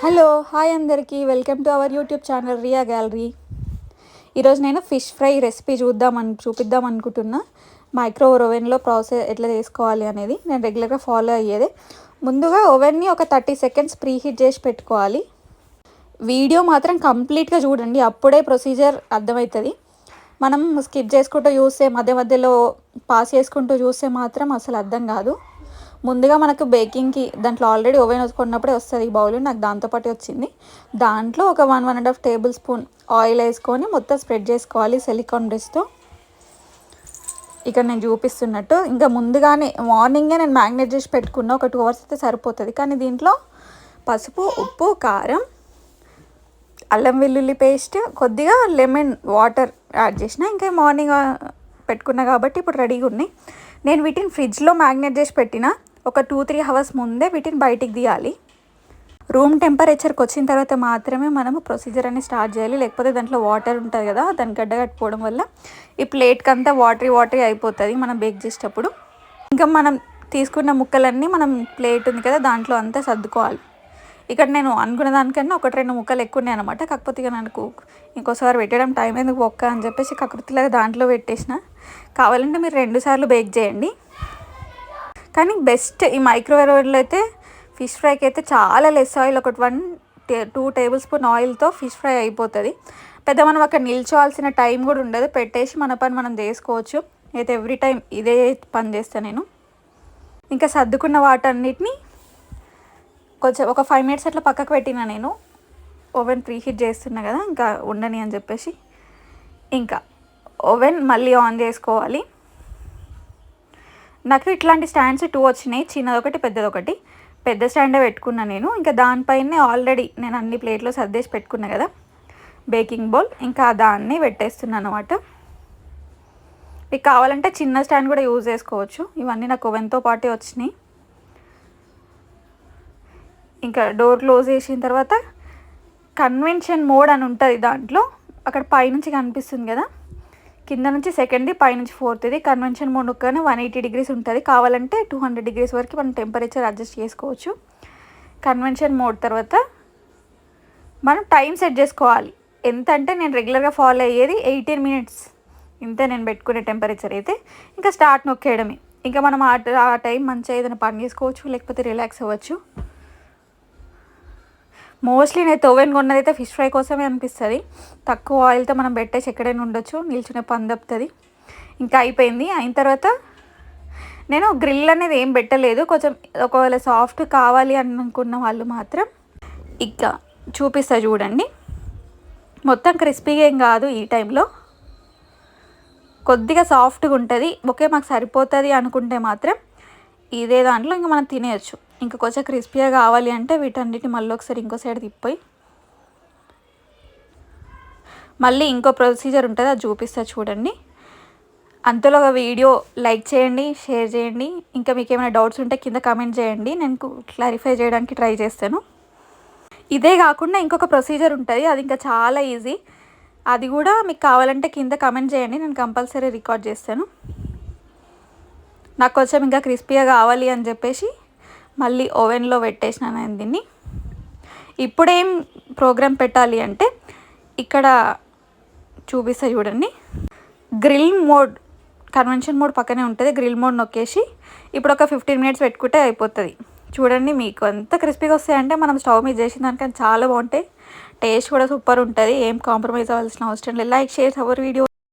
Hello hi అందరికీ welcome to our YouTube channel Riya gallery. ఈరోజు నేను ఫిష్ ఫ్రై రెసిపీ చూపిద్దాం అనుకుంటున్నా. మైక్రోవేవ్ ఓవెన్లో ప్రాసెస్ ఎట్లా చేసుకోవాలి అనేది నేను రెగ్యులర్గా ఫాలో అయ్యేది. ముందుగా ఓవెన్ని ఒక 30 సెకండ్స్ ప్రీ హీట్ చేసి పెట్టుకోవాలి. వీడియో మాత్రం కంప్లీట్గా చూడండి, అప్పుడే ప్రొసీజర్ అర్థమవుతుంది. మనం స్కిప్ చేసుకుంటూ చూస్తే మధ్యలో పాస్ చేసుకుంటూ చూస్తే మాత్రం అసలు అర్థం కాదు. ముందుగా మనకు బేకింగ్కి దాంట్లో ఆల్రెడీ ఓవెన్ కొన్నప్పుడే వస్తుంది ఈ బౌల్, నాకు దాంతోపాటు వచ్చింది. దాంట్లో ఒక 1.5 టేబుల్ స్పూన్ ఆయిల్ వేసుకొని మొత్తం స్ప్రెడ్ చేసుకోవాలి సిలికాన్ బ్రష్తో. ఇక్కడ నేను చూపిస్తున్నట్టు ఇంకా ముందుగానే మార్నింగే నేను మ్యాగ్నేట్ చేసి పెట్టుకున్నా, ఒక 2 అవర్స్ అయితే సరిపోతుంది. కానీ దీంట్లో పసుపు, ఉప్పు, కారం, అల్లం వెల్లుల్లి పేస్ట్, కొద్దిగా లెమన్ వాటర్ యాడ్ చేసిన. ఇంకా మార్నింగ్ పెట్టుకున్నా కాబట్టి ఇప్పుడు రెడీగా ఉన్నాయి. నేను వీటిని ఫ్రిడ్జ్లో మ్యాగ్నేట్ చేసి పెట్టిన ఒక 2-3 అవర్స్ ముందే వీటిని బయటికి తీయాలి. రూమ్ టెంపరేచర్కి వచ్చిన తర్వాత మాత్రమే మనము ప్రొసీజర్ అని స్టార్ట్ చేయాలి, లేకపోతే దాంట్లో వాటర్ ఉంటుంది కదా, దాన్ని గడ్డ కట్టుకోవడం వల్ల ఈ ప్లేట్కి అంతా వాటరీ అయిపోతుంది మనం బేక్ చేసేటప్పుడు. ఇంకా మనం తీసుకున్న ముక్కలన్నీ మనం ప్లేట్ ఉంది కదా దాంట్లో అంతా సర్దుకోవాలి. ఇక్కడ నేను అనుకున్న దానికన్నా 1-2 ముక్కలు ఎక్కువ ఉన్నాయి అనమాట. కాకపోతే ఇక నాకు ఇంకోసారి పెట్టడం టైం ఎందుకు ఒక్క అని చెప్పేసి కకృతిలాగా దాంట్లో పెట్టేసిన. కావాలంటే మీరు 2 సార్లు బేక్ చేయండి. కానీ బెస్ట్ ఈ మైక్రోవేవ్ ఓవెన్లో అయితే ఫిష్ ఫ్రైకి అయితే చాలా లెస్ ఆయిల్, ఒక 1-2 టేబుల్ స్పూన్ ఆయిల్తో ఫిష్ ఫ్రై అయిపోతుంది. పెద్ద మనం అక్కడ నిల్చోవాల్సిన టైం కూడా ఉండదు, పెట్టేసి మన పని మనం చేసుకోవచ్చు. అయితే ఎవ్రీ టైం ఇదే పని చేస్తాను నేను. ఇంకా సర్దుకున్న వాటన్నిటిని కొంచెం ఒక 5 మినిట్స్ అట్లా పక్కకు పెట్టిన నేను. ఓవెన్ ప్రీ హీట్ చేస్తున్నా కదా ఇంకా ఉండని అని చెప్పేసి ఇంకా ఓవెన్ మళ్ళీ ఆన్ చేసుకోవాలి. నాకు ఇట్లాంటి స్టాండ్స్ 2 వచ్చినాయి, చిన్నదొకటి పెద్దదొకటి. పెద్ద స్టాండే పెట్టుకున్నా నేను. ఇంకా దానిపైనే ఆల్రెడీ నేను అన్ని ప్లేట్లో సర్దేసి పెట్టుకున్నా కదా బేకింగ్ బౌల్, ఇంకా దాన్ని పెట్టేస్తున్నాను అనమాట. మీకు కావాలంటే చిన్న స్టాండ్ కూడా యూజ్ చేసుకోవచ్చు. ఇవన్నీ నాకు ఓవెన్తో పాటే వచ్చినాయి. ఇంకా డోర్ క్లోజ్ చేసిన తర్వాత కన్వెన్షన్ మోడ్ అని ఉంటుంది దాంట్లో, అక్కడ పైనుంచి కనిపిస్తుంది కదా, కింద నుంచి సెకండ్ది, పైనుంచి 4th. కన్వెన్షన్ మోడ్ కానీ 180 degrees ఉంటుంది. కావాలంటే 200 degrees వరకు మనం టెంపరేచర్ అడ్జస్ట్ చేసుకోవచ్చు. కన్వెన్షన్ మోడ్ తర్వాత మనం టైం సెట్ చేసుకోవాలి. ఎంత అంటే నేను రెగ్యులర్గా ఫాలో అయ్యేది 18 minutes, ఇంతే నేను పెట్టుకునే టెంపరేచర్ అయితే. ఇంకా స్టార్ట్ నొక్కేయడమే. ఇంకా మనం ఆ టైం మంచిగా ఏదైనా పని చేసుకోవచ్చు, లేకపోతే రిలాక్స్ అవ్వచ్చు. మోస్ట్లీ నేను ఓవెన్ కొన్నదైతే ఫిష్ ఫ్రై కోసమే అనిపిస్తుంది. తక్కువ ఆయిల్తో మనం పెట్టేసి ఎక్కడైనా ఉండొచ్చు, నిల్చునే పని తప్పుతుంది. ఇంకా అయిపోయింది. అయిన తర్వాత నేను గ్రిల్ అనేది ఏం పెట్టలేదు. కొంచెం ఒకవేళ సాఫ్ట్ కావాలి అనుకున్న వాళ్ళు మాత్రం ఇంకా చూపిస్తా చూడండి. మొత్తం క్రిస్పీగా ఏం కాదు, ఈ టైంలో కొద్దిగా సాఫ్ట్గా ఉంటుంది. ఓకే మాకు సరిపోతుంది అనుకుంటే మాత్రం ఇదే దాంట్లో ఇంకా మనం తినేయచ్చు. ఇంకా కొంచెం క్రిస్పీగా కావాలి అంటే వీటన్నిటిని మళ్ళీ ఒకసారి ఇంకో సైడ్ తిప్పిపోయి మళ్ళీ ఇంకో ప్రొసీజర్ ఉంటుంది, అది చూపిస్తా చూడండి. అంతలో ఒక వీడియో లైక్ చేయండి, షేర్ చేయండి. ఇంకా మీకు ఏమైనా డౌట్స్ ఉంటే కింద కామెంట్ చేయండి, నేను క్లారిఫై చేయడానికి ట్రై చేస్తాను. ఇదే కాకుండా ఇంకొక ప్రొసీజర్ ఉంటుంది, అది ఇంకా చాలా ఈజీ. అది కూడా మీకు కావాలంటే కింద కామెంట్ చేయండి, నేను కంపల్సరీ రికార్డ్ చేస్తాను. నాకు కొంచెం ఇంకా క్రిస్పీగా కావాలి అని చెప్పేసి మళ్ళీ ఓవెన్లో పెట్టేసిన నేను దీన్ని. ఇప్పుడేం ప్రోగ్రామ్ పెట్టాలి అంటే ఇక్కడ చూపిస్తా చూడండి. గ్రిల్ మోడ్, కన్వెన్షన్ మోడ్ పక్కనే ఉంటుంది. గ్రిల్ మోడ్ నొక్కేసి ఇప్పుడు ఒక 15 minutes పెట్టుకుంటే అయిపోతుంది. చూడండి మీకు ఎంత క్రిస్పీగా వస్తాయంటే మనం స్టవ్ మీద చేసిన దానికన్నా చాలా బాగుంటాయి. టేస్ట్ కూడా సూపర్ ఉంటుంది, ఏం కాంప్రమైజ్ అవ్వాల్సిన అవసరం లేదు. Like, share our video.